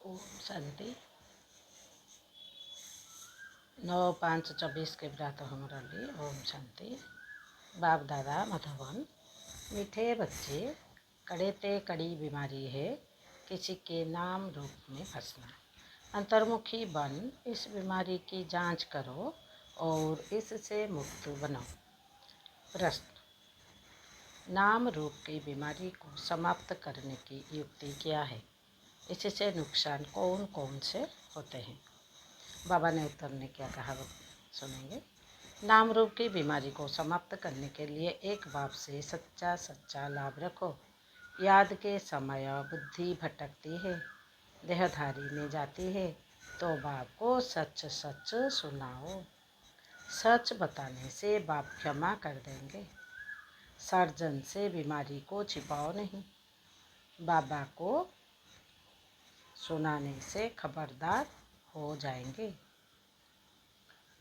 ओम शांति 9/5/24 के व्रत हमरा लिए ओम शांति। बाप दादा मधुबन। मीठे बच्चे, कड़े ते कड़ी बीमारी है किसी के नाम रूप में फंसना। अंतर्मुखी बन इस बीमारी की जांच करो और इससे मुक्त बनो। प्रश्न: नाम रूप की बीमारी को समाप्त करने की युक्ति क्या है? इससे नुकसान कौन कौन से होते हैं? बाबा ने उत्तर में क्या कहा सुनेंगे। नाम रूप की बीमारी को समाप्त करने के लिए एक बाप से सच्चा लाभ रखो। याद के समय बुद्धि भटकती है, देहधारी में जाती है, तो बाप को सच सच सुनाओ। सच बताने से बाप क्षमा कर देंगे। सर्जन से बीमारी को छिपाओ नहीं। बाबा को सुनाने से खबरदार हो जाएंगे।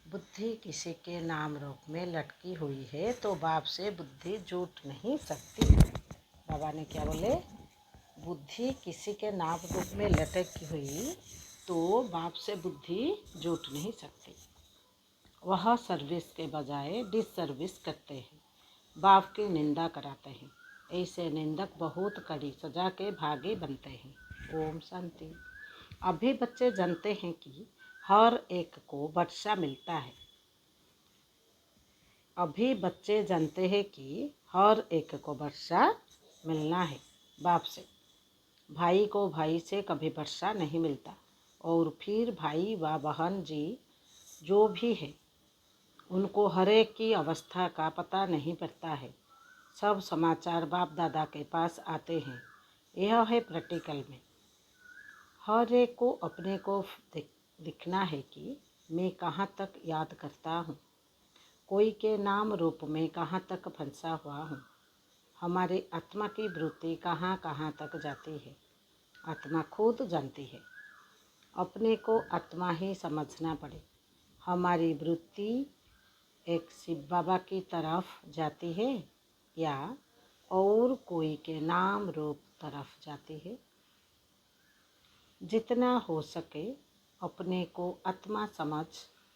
बुद्धि किसी के नाम रूप में लटकी हुई है तो बाप से बुद्धि जुट नहीं सकती। बाबा ने क्या बोले? बुद्धि किसी के नाम रूप में लटकी हुई तो बाप से बुद्धि जुट नहीं सकती। वह सर्विस के बजाय डिसर्विस करते हैं, बाप की निंदा कराते हैं। ऐसे निंदक बहुत कड़ी सजा के भागी बनते हैं। ओम शांति। अभी बच्चे जानते हैं कि हर एक को वर्षा मिलता है। अभी बच्चे जानते हैं कि हर एक को वर्षा मिलना है बाप से। भाई को भाई से कभी वर्षा नहीं मिलता। और फिर भाई व बहन जी जो भी है उनको हर एक की अवस्था का पता नहीं पड़ता है। सब समाचार बाप दादा के पास आते हैं। यह है प्रैक्टिकल में। हर एक को अपने को दिखना है कि मैं कहाँ तक याद करता हूँ, कोई के नाम रूप में कहाँ तक फंसा हुआ हूँ। हमारी आत्मा की वृत्ति कहाँ कहाँ तक जाती है, आत्मा खुद जानती है। अपने को आत्मा ही समझना पड़े। हमारी वृत्ति एक शिव बाबा की तरफ जाती है या और कोई के नाम रूप तरफ जाती है। जितना हो सके अपने को आत्मा समझ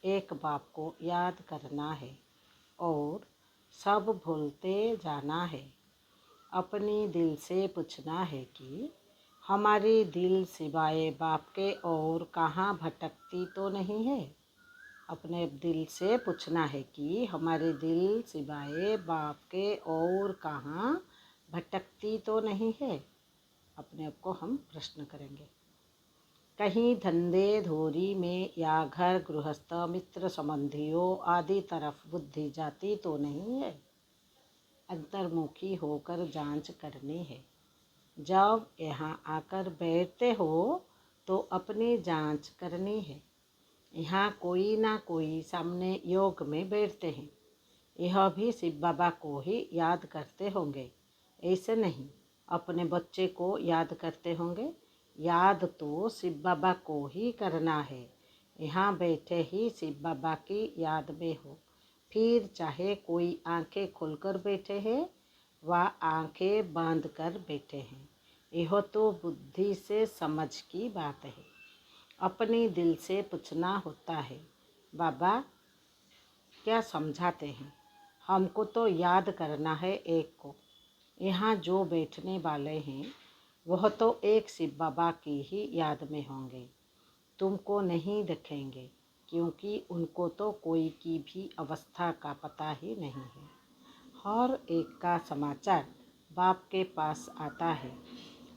एक बाप को याद करना है और सब भूलते जाना है। अपनी दिल से पूछना है कि हमारी दिल सिवाय बाप के और कहाँ भटकती तो नहीं है। अपने दिल से पूछना है कि हमारे दिल सिवाय बाप के और कहाँ भटकती तो नहीं है। अपने आप को हम प्रश्न करेंगे। कहीं धंधे धोरी में या घर गृहस्थ मित्र संबंधियों आदि तरफ बुद्धि जाती तो नहीं है। अंतर्मुखी होकर जांच करनी है। जब यहाँ आकर बैठते हो तो अपनी जांच करनी है। यहाँ कोई ना कोई सामने योग में बैठते हैं, यह भी शिव बाबा को ही याद करते होंगे। ऐसे नहीं अपने बच्चे को याद करते होंगे। याद तो शिव बाबा को ही करना है। यहाँ बैठे ही शिव बाबा की याद में हो। फिर चाहे कोई आंखें खोलकर बैठे हैं व आंखें बांध कर बैठे हैं, यह तो बुद्धि से समझ की बात है। अपने दिल से पूछना होता है, बाबा क्या समझाते हैं? हमको तो याद करना है एक को। यहाँ जो बैठने वाले हैं वह तो एक शिव बाबा की ही याद में होंगे। तुमको नहीं देखेंगे क्योंकि उनको तो कोई की भी अवस्था का पता ही नहीं है। हर एक का समाचार बाप के पास आता है।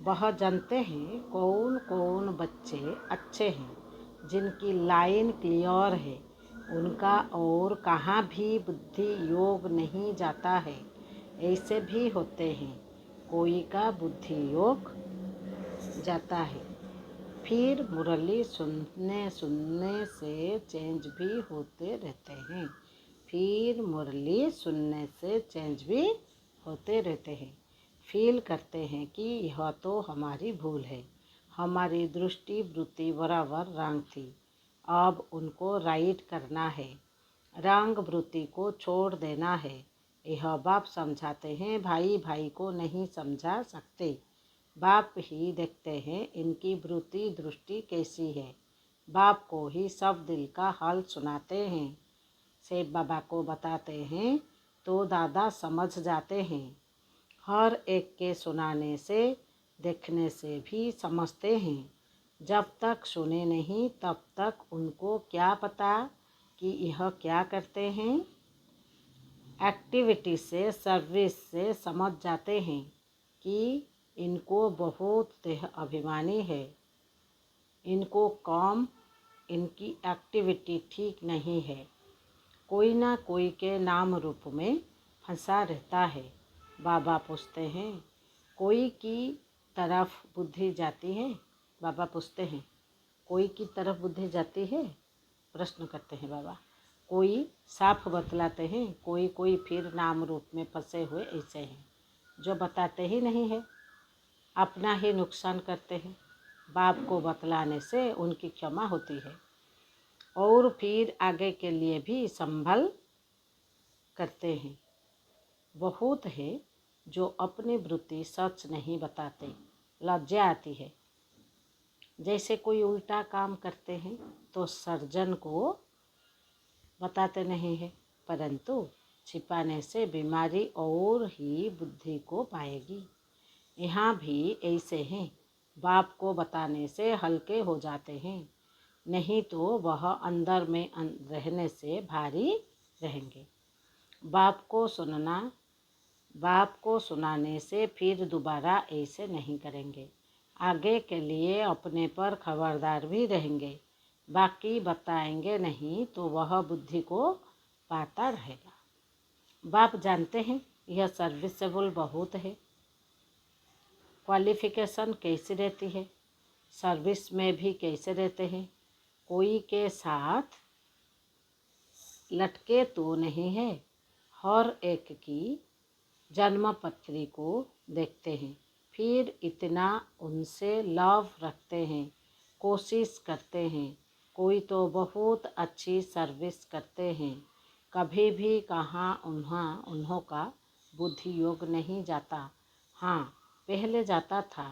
वह जानते हैं कौन कौन बच्चे अच्छे हैं, जिनकी लाइन क्लियर है, उनका और कहाँ भी बुद्धि योग नहीं जाता है। ऐसे भी होते हैं कोई का बुद्धि योग जाता है। फिर मुरली सुनने से चेंज भी होते रहते हैं। फील करते हैं कि यह तो हमारी भूल है, हमारी दृष्टि वृत्ति बराबर रंग थी, अब उनको राइट करना है, रंग वृत्ति को छोड़ देना है। यह बाप समझाते हैं। भाई भाई को नहीं समझा सकते, बाप ही देखते हैं इनकी वृत्ति दृष्टि कैसी है। बाप को ही सब दिल का हाल सुनाते हैं। सेठ बाबा को बताते हैं तो दादा समझ जाते हैं। हर एक के सुनाने से देखने से भी समझते हैं। जब तक सुने नहीं तब तक उनको क्या पता कि यह क्या करते हैं। एक्टिविटी से सर्विस से समझ जाते हैं कि इनको बहुत देह अभिमानी है। इनको काम इनकी एक्टिविटी ठीक नहीं है। कोई ना कोई के नाम रूप में फंसा रहता है। बाबा पूछते हैं कोई की तरफ बुद्धि जाती है। बाबा पूछते हैं कोई की तरफ बुद्धि जाती है। प्रश्न करते हैं बाबा। कोई साफ बतलाते हैं, कोई फिर नाम रूप में फंसे हुए ऐसे हैं जो बताते ही नहीं है, अपना ही नुकसान करते हैं। बाप को बतलाने से उनकी क्षमा होती है और फिर आगे के लिए भी संभल करते हैं। बहुत है जो अपनी वृत्ति सच नहीं बताते, लज्जा आती है। जैसे कोई उल्टा काम करते हैं तो सर्जन को बताते नहीं है, परंतु छिपाने से बीमारी और ही बुद्धि को पाएगी। यहाँ भी ऐसे हैं, बाप को बताने से हल्के हो जाते हैं, नहीं तो वह अंदर में रहने से भारी रहेंगे। बाप को सुनाने से फिर दोबारा ऐसे नहीं करेंगे। आगे के लिए अपने पर खबरदार भी रहेंगे। बाकी बताएंगे नहीं तो वह बुद्धि को पाता रहेगा। बाप जानते हैं यह सर्विसेबल बहुत है। क्वालिफिकेशन कैसी रहती है, सर्विस में भी कैसे रहते हैं। कोई के साथ लटके तो नहीं है। हर एक की जन्म पत्री को देखते हैं, फिर इतना उनसे लव रखते हैं, कोशिश करते हैं। कोई तो बहुत अच्छी सर्विस करते हैं, कभी भी कहाँ उन्हों का बुद्धि योग नहीं जाता। हाँ, पहले जाता था,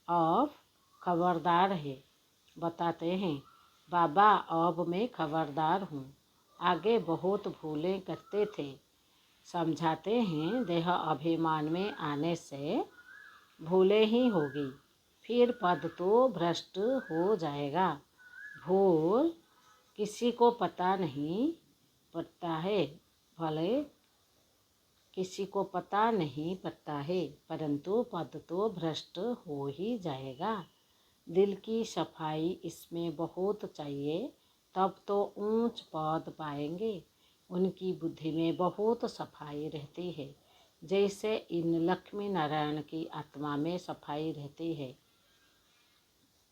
अब खबरदार है। बताते हैं बाबा अब मैं खबरदार हूँ, आगे बहुत भूलें करते थे। समझाते हैं देह अभिमान में आने से भूले ही होगी, फिर पद तो भ्रष्ट हो जाएगा। भूल किसी को पता नहीं पड़ता है, भले किसी को पता नहीं पड़ता है, परंतु पद तो भ्रष्ट हो ही जाएगा। दिल की सफाई इसमें बहुत चाहिए, तब तो ऊंच पद पाएंगे। उनकी बुद्धि में बहुत सफाई रहती है, जैसे इन लक्ष्मी नारायण की आत्मा में सफाई रहती है,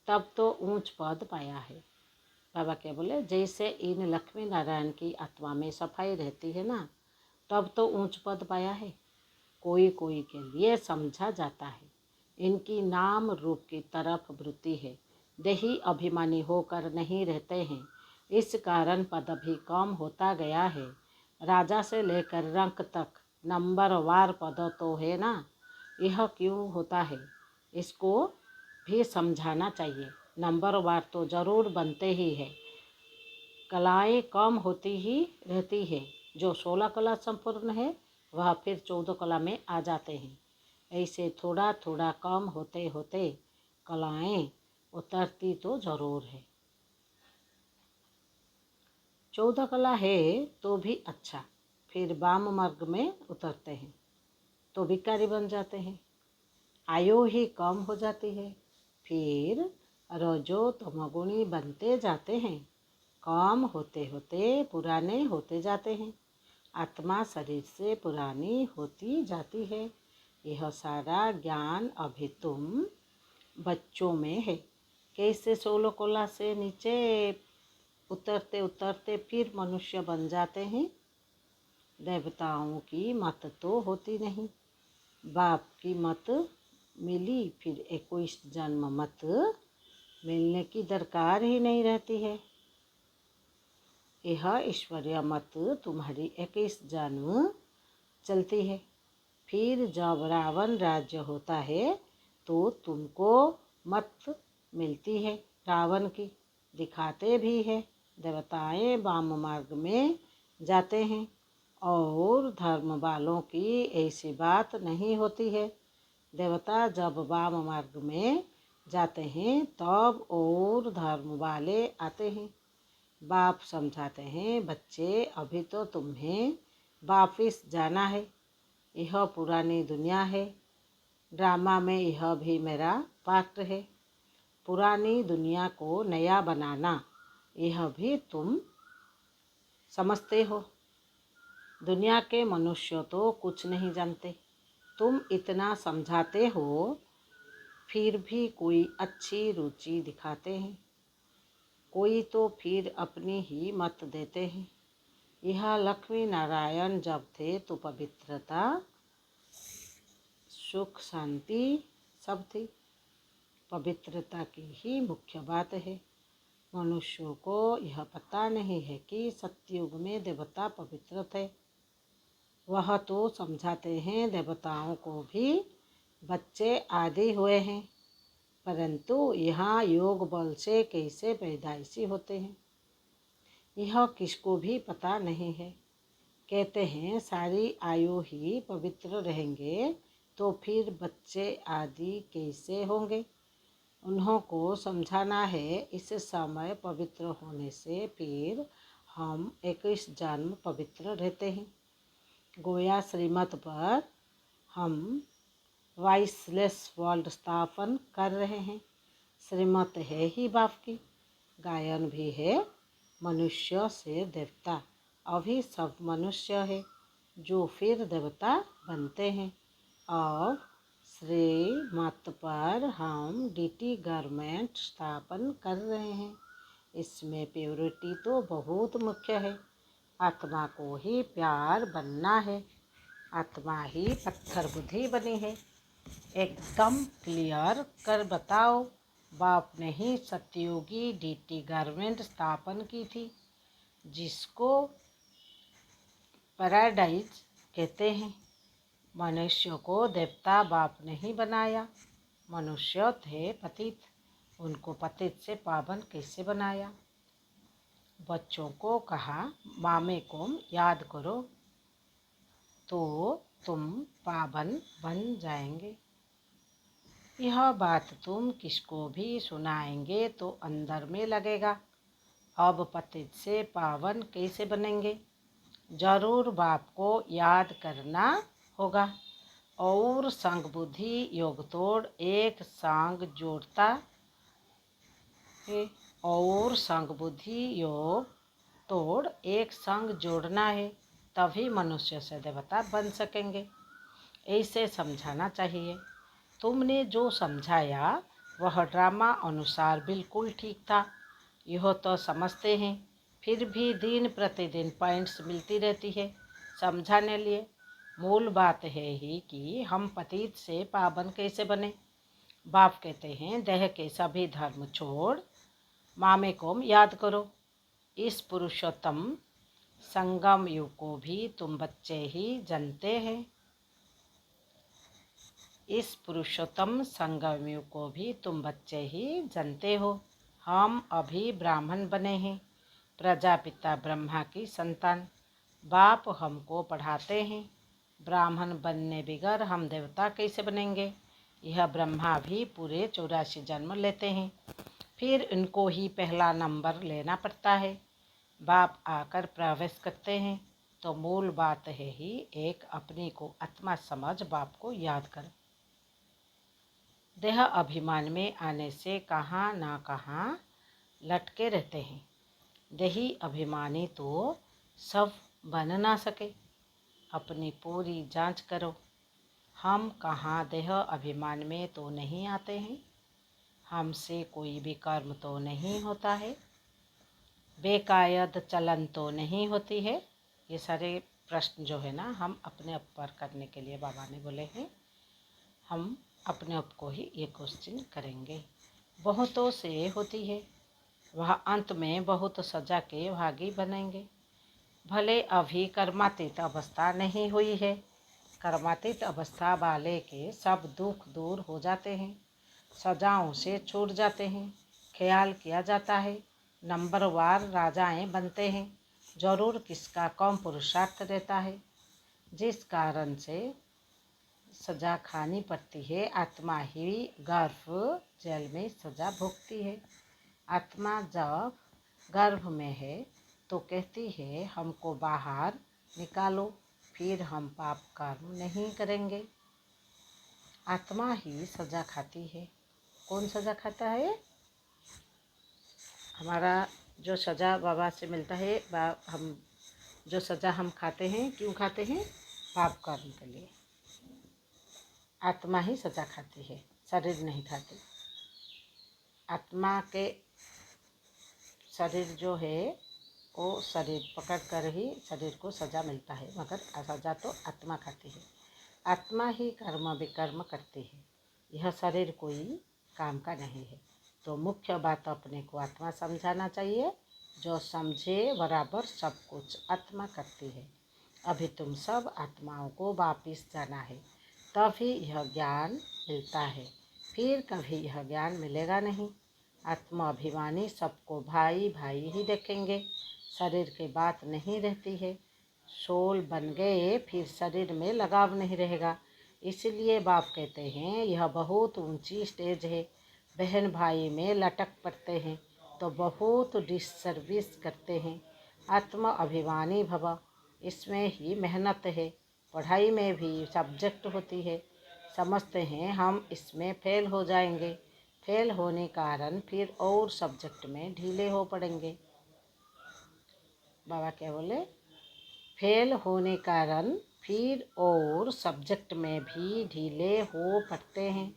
तब तो ऊंच पद पाया है। बाबा क्या बोले, जैसे इन लक्ष्मी नारायण की आत्मा में सफाई रहती है ना, तब तो ऊंच पद पाया है। कोई कोई के लिए समझा जाता है इनकी नाम रूप की तरफ वृत्ति है, देही अभिमानी होकर नहीं रहते हैं, इस कारण पद भी कम होता गया है। राजा से लेकर रंक तक नंबरवार पद तो है ना, यह क्यों होता है इसको भी समझाना चाहिए। नंबरवार तो जरूर बनते ही है, कलाएं कम होती ही रहती है। जो 16 कला संपूर्ण है वह फिर 14 कला में आ जाते हैं। ऐसे थोड़ा थोड़ा कम होते होते कलाएं उतरती तो जरूर है। 14 कला है तो भी अच्छा, फिर वाम मार्ग में उतरते हैं तो भिखारी बन जाते हैं। आयु ही कम हो जाती है, फिर रजो तमोगुणी बनते जाते हैं। कम होते होते पुराने होते जाते हैं, आत्मा शरीर से पुरानी होती जाती है। यह सारा ज्ञान अभी तुम बच्चों में है। कैसे 16 कला से नीचे उतरते उतरते फिर मनुष्य बन जाते हैं। देवताओं की मत तो होती नहीं, बाप की मत मिली फिर 21 जन्म मत मिलने की दरकार ही नहीं रहती है। यह ईश्वरीय मत तुम्हारी 21 जन्म चलती है। फिर जब रावण राज्य होता है तो तुमको मत मिलती है रावण की, दिखाते भी है देवताएं वाम मार्ग में जाते हैं और धर्म वालों की ऐसी बात नहीं होती है। देवता जब वाम मार्ग में जाते हैं तब और धर्म वाले आते हैं। बाप समझाते हैं, बच्चे अभी तो तुम्हें वापिस जाना है, यह पुरानी दुनिया है, ड्रामा में यह भी मेरा पात्र है। पुरानी दुनिया को नया बनाना यह भी तुम समझते हो। दुनिया के मनुष्य तो कुछ नहीं जानते, तुम इतना समझाते हो फिर भी कोई अच्छी रुचि दिखाते हैं, कोई तो फिर अपनी ही मत देते हैं। यह लक्ष्मी नारायण जब थे तो पवित्रता, सुख, शांति सब थी। पवित्रता की ही मुख्य बात है। मनुष्यों को यह पता नहीं है कि सतयुग में देवता पवित्र थे। वह तो समझाते हैं देवताओं को भी बच्चे आदि हुए हैं, परंतु यहाँ योग बल से कैसे पैदाइशी होते हैं यह किसको भी पता नहीं है। कहते हैं सारी आयु ही पवित्र रहेंगे तो फिर बच्चे आदि कैसे होंगे। उन्हों को समझाना है इस समय पवित्र होने से फिर हम 21 जन्म पवित्र रहते हैं। गोया श्रीमत पर हम वाइसलेस वर्ल्ड स्थापन कर रहे हैं। श्रीमत है ही बाप की, गायन भी है मनुष्य से देवता। अभी सब मनुष्य है जो फिर देवता बनते हैं। और श्रीमत पर हम डीटी गवर्नमेंट स्थापन कर रहे हैं। इसमें प्योरिटी तो बहुत मुख्य है। आत्मा को ही प्यार बनना है, आत्मा ही पत्थर बुद्धि बनी है। एकदम क्लियर कर बताओ। बाप ने ही सतयुगी डीटी गवर्नमेंट स्थापन की थी, जिसको पैराडाइज कहते हैं। मनुष्य को देवता बाप ने ही बनाया। मनुष्य थे पतित, उनको पतित से पावन कैसे बनाया। बच्चों को कहा मामे को याद करो तो तुम पावन बन जाएंगे। यह बात तुम किसको भी सुनाएंगे तो अंदर में लगेगा। अब पतित से पावन कैसे बनेंगे, जरूर बाप को याद करना होगा। और संग बुद्धि योग तोड़ एक संग जोड़ता है, और संग बुद्धि योग तोड़ एक संग जोड़ना है, तभी मनुष्य से देवता बन सकेंगे। ऐसे समझाना चाहिए। तुमने जो समझाया वह ड्रामा अनुसार बिल्कुल ठीक था, यह तो समझते हैं। फिर भी दिन प्रतिदिन पॉइंट्स मिलती रहती है समझाने लिए। मूल बात है ही कि हम पतित से पावन कैसे बने। बाप कहते हैं देह के सभी धर्म छोड़ मामे को याद करो। इस पुरुषोत्तम संगम युग को भी तुम बच्चे ही जानते हैं। इस पुरुषोत्तम संगम युग को भी तुम बच्चे ही जानते हो। हम अभी ब्राह्मण बने हैं, प्रजापिता ब्रह्मा की संतान। बाप हमको पढ़ाते हैं ब्राह्मण बनने बगैर हम देवता कैसे बनेंगे। यह ब्रह्मा भी पूरे 84 जन्म लेते हैं, फिर इनको ही पहला नंबर लेना पड़ता है। बाप आकर प्रवेश करते हैं तो मूल बात है ही एक अपने को आत्मा समझ बाप को याद कर। देह अभिमान में आने से कहाँ ना कहाँ लटके रहते हैं। देही अभिमानी तो सब बन ना सके। अपनी पूरी जांच करो। हम कहाँ देह अभिमान में तो नहीं आते हैं, हमसे कोई भी कर्म तो नहीं होता है, बेकायद चलन तो नहीं होती है। ये सारे प्रश्न जो है ना हम अपने ऊपर करने के लिए बाबा ने बोले हैं। हम अपने आप को ही ये क्वेश्चन करेंगे। बहुतों से होती है, वह अंत में बहुत सजा के भागी बनेंगे। भले अभी कर्मातीत अवस्था नहीं हुई है, कर्मातीत अवस्था वाले के सब दुख दूर हो जाते हैं, सजाओं से छूट जाते हैं, ख्याल किया जाता है, नंबरवार राजाएं बनते हैं, जरूर किसका कम पुरुषार्थ रहता है, जिस कारण से सजा खानी पड़ती है। आत्मा ही गर्भ जेल में सजा भोगती है। आत्मा जब गर्भ में है तो कहती है हमको बाहर निकालो, फिर हम पाप कर्म नहीं करेंगे। आत्मा ही सजा खाती है। कौन सजा खाता है? हमारा जो सजा बाबा से मिलता है, हम जो सजा हम खाते हैं, क्यों खाते हैं? पाप कर्म के लिए। आत्मा ही सजा खाती है, शरीर नहीं खाती। आत्मा के शरीर जो है वो शरीर पकड़ कर ही शरीर को सजा मिलता है, मगर सजा तो आत्मा खाती है। आत्मा ही कर्म विकर्म करती है, यह शरीर कोई काम का नहीं है। तो मुख्य बात अपने को आत्मा समझाना चाहिए। जो समझे बराबर सब कुछ आत्मा करती है। अभी तुम सब आत्माओं को वापिस जाना है, तभी यह ज्ञान मिलता है, फिर कभी यह ज्ञान मिलेगा नहीं। आत्माभिमानी सबको भाई भाई ही देखेंगे, शरीर की बात नहीं रहती है। सोल बन गए फिर शरीर में लगाव नहीं रहेगा। इसलिए बाप कहते हैं यह बहुत ऊंची स्टेज है। बहन भाई में लटक पड़ते हैं तो बहुत डिसर्विस करते हैं। आत्मा अभिमानी भव, इसमें ही मेहनत है। पढ़ाई में भी सब्जेक्ट होती है, समझते हैं हम इसमें फेल हो जाएंगे, फेल होने कारण फिर और सब्जेक्ट में ढीले हो पड़ेंगे। बाबा क्या बोले? फेल होने कारण फिर और सब्जेक्ट में भी ढीले हो पड़ते हैं।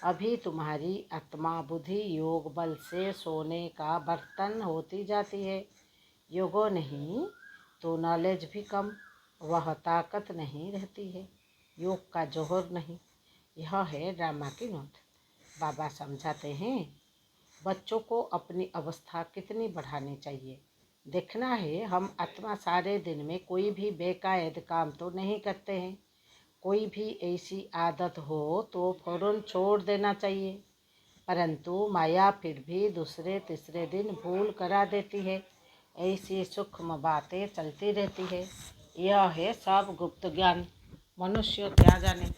अभी तुम्हारी आत्मा बुद्धि योग बल से सोने का बर्तन होती जाती है। योगो नहीं तो नॉलेज भी कम, वह ताकत नहीं रहती है। योग का जोहर नहीं। यह है ड्रामा की नोट। बाबा समझाते हैं बच्चों को अपनी अवस्था कितनी बढ़ानी चाहिए। देखना है हम आत्मा सारे दिन में कोई भी बेकायद काम तो नहीं करते हैं। कोई भी ऐसी आदत हो तो फौरन छोड़ देना चाहिए, परंतु माया फिर भी दूसरे तीसरे दिन भूल करा देती है। ऐसी सूक्ष्म बातें चलती रहती है। यह है सब गुप्त ज्ञान, मनुष्य क्या जाने।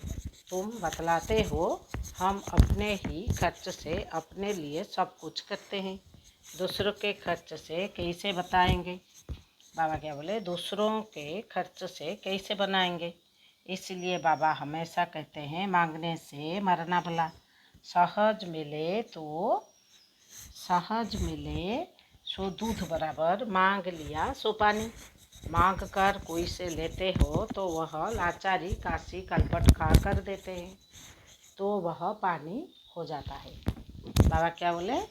तुम बतलाते हो हम अपने ही खर्च से अपने लिए सब कुछ करते हैं, दूसरों के खर्च से कैसे बताएंगे? बाबा क्या बोले? दूसरों के खर्च से कैसे बनाएंगे? इसलिए बाबा हमेशा कहते हैं मांगने से मरना भला। सहज मिले सो दूध बराबर, मांग लिया सो पानी। मांग कर कोई से लेते हो तो वह लाचारी काशी कलपट खा कर देते हैं, तो वह पानी हो जाता है। बाबा क्या बोले?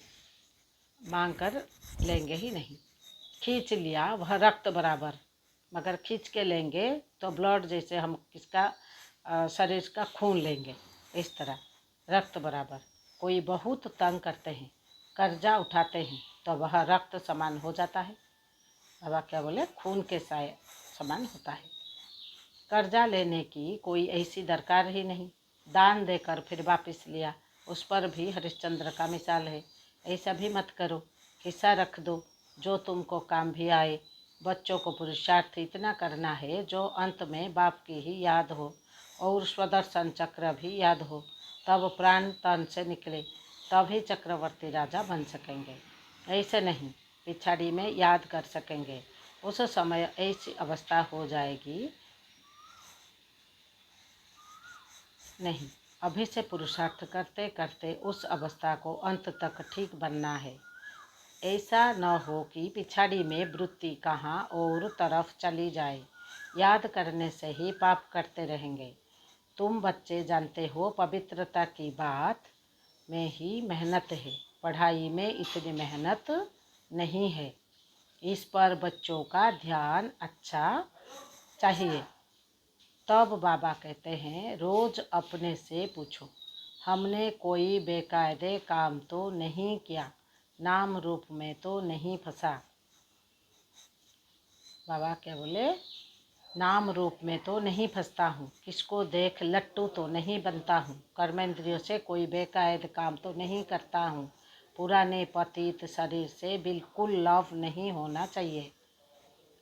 मांग कर लेंगे ही नहीं। खींच लिया वह रक्त बराबर, मगर खींच के लेंगे तो ब्लड जैसे हम किसका शरीर का खून लेंगे, इस तरह रक्त बराबर। कोई बहुत तंग करते हैं, कर्जा उठाते हैं तो वह रक्त समान हो जाता है। बाबा क्या बोले? खून के समान होता है। कर्जा लेने की कोई ऐसी दरकार ही नहीं। दान देकर फिर वापस लिया, उस पर भी हरिश्चंद्र का मिसाल है। ऐसा भी मत करो, हिस्सा रख दो जो तुमको काम भी आए। बच्चों को पुरुषार्थ इतना करना है जो अंत में बाप की ही याद हो और स्वदर्शन चक्र भी याद हो, तब प्राण तन से निकले, तभी चक्रवर्ती राजा बन सकेंगे। ऐसे नहीं पिछाड़ी में याद कर सकेंगे। उस समय ऐसी अवस्था हो जाएगी नहीं। अभी से पुरुषार्थ करते करते उस अवस्था को अंत तक ठीक बनना है। ऐसा न हो कि पिछाड़ी में वृत्ति कहाँ और तरफ चली जाए। याद करने से ही पाप करते रहेंगे। तुम बच्चे जानते हो पवित्रता की बात में ही मेहनत है, पढ़ाई में इतनी मेहनत नहीं है। इस पर बच्चों का ध्यान अच्छा चाहिए। तब बाबा कहते हैं रोज अपने से पूछो हमने कोई बेकायदे काम तो नहीं किया, नाम रूप में तो नहीं फंसा। बाबा क्या बोले? नाम रूप में तो नहीं फंसता हूँ, किसको देख लट्टू तो नहीं बनता हूँ, कर्मेंद्रियों से कोई बेकायद काम तो नहीं करता हूँ, पुराने पतित शरीर से बिल्कुल लव नहीं होना चाहिए।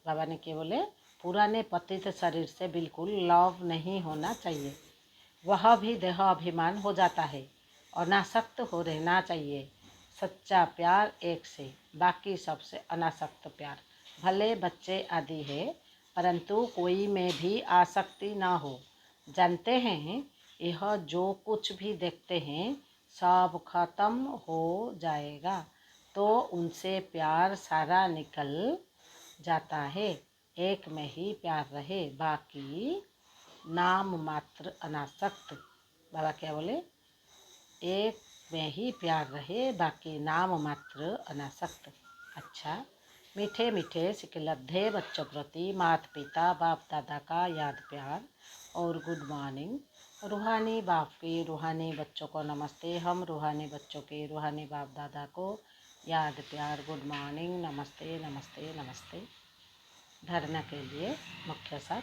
बाबा ने क्या बोले? पुराने पतित शरीर से बिल्कुल लव नहीं होना चाहिए। वह भी देह अभिमान हो जाता है, अनासक्त हो रहना चाहिए। सच्चा प्यार एक से, बाकी सबसे अनासक्त प्यार। भले बच्चे आदि है, परंतु कोई में भी आसक्ति ना हो। जानते हैं यह जो कुछ भी देखते हैं सब खत्म हो जाएगा, तो उनसे प्यार सारा निकल जाता है। एक में ही प्यार रहे, बाकी नाम मात्र अनासक्त। बाबा क्या बोले? एक में ही प्यार रहे, बाकी नाम मात्र अनासक्त। अच्छा, मीठे मीठे सिकलब्धे बच्चों प्रति माता पिता बाप दादा का याद प्यार और गुड मॉर्निंग। रूहानी बाप के रूहानी बच्चों को नमस्ते। हम रूहानी बच्चों के रूहानी बाप दादा को याद प्यार, गुड मॉर्निंग, नमस्ते नमस्ते नमस्ते। धरना के लिए मुख्य साथ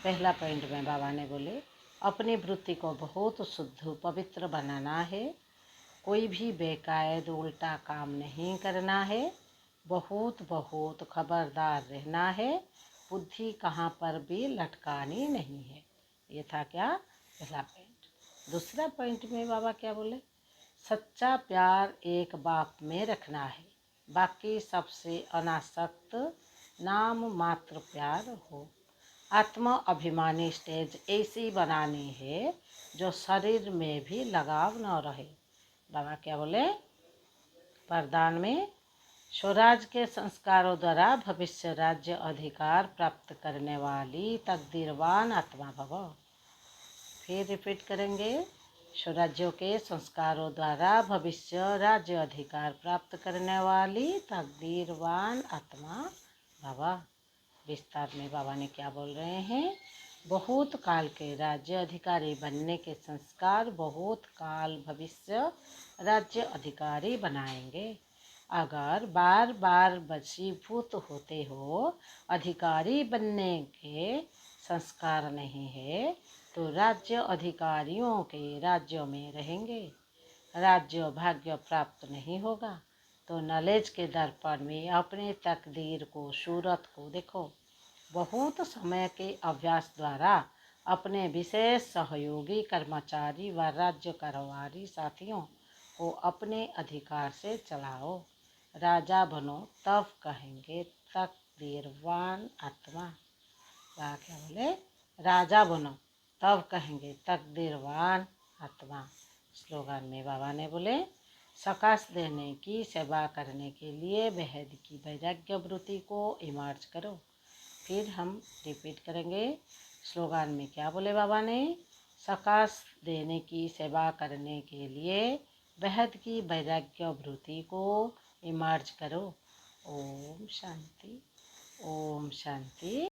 पहला पॉइंट में बाबा ने बोले अपनी वृत्ति को बहुत शुद्ध पवित्र बनाना है, कोई भी बेकायद उल्टा काम नहीं करना है, बहुत बहुत खबरदार रहना है, बुद्धि कहाँ पर भी लटकानी नहीं है। ये था क्या? पहला पॉइंट। दूसरा पॉइंट में बाबा क्या बोले? सच्चा प्यार एक बाप में रखना है, बाकी सबसे अनासक्त नाम मात्र प्यार हो। आत्म अभिमानी स्टेज ऐसी बनानी है जो शरीर में भी लगाव न रहे। बाबा क्या बोले? वरदान में स्वराज के संस्कारों द्वारा भविष्य राज्य अधिकार प्राप्त करने वाली तकदीरवान आत्मा भव। फिर रिपीट करेंगे। स्वराज्यों के संस्कारों द्वारा भविष्य राज्य अधिकार प्राप्त करने वाली तकदीरवान आत्मा भव। विस्तार में बाबा ने क्या बोल रहे हैं? बहुत काल के राज्य अधिकारी बनने के संस्कार बहुत काल भविष्य राज्य अधिकारी बनाएंगे। अगर बार बार वशीभूत होते हो, अधिकारी बनने के संस्कार नहीं है, तो राज्य अधिकारियों के राज्यों में रहेंगे, राज्य भाग्य प्राप्त नहीं होगा। तो नॉलेज के दर्पण में अपने तकदीर को, सूरत को देखो। बहुत समय के अभ्यास द्वारा अपने विशेष सहयोगी कर्मचारी व राज्य करवारी साथियों को अपने अधिकार से चलाओ। राजा बनो तब कहेंगे तकदीरवान आत्मा। क्या बोले? राजा बनो तब कहेंगे तकदीरवान आत्मा। स्लोगन में बाबा ने बोले सकाश देने की सेवा करने के लिए बेहद की वैराग्य वृत्ति को इमर्ज करो। फिर हम रिपीट करेंगे। स्लोगन में क्या बोले बाबा ने? सकाश देने की सेवा करने के लिए बेहद की वैराग्य वृत्ति को इमर्ज करो। ओम शांति, ओम शांति।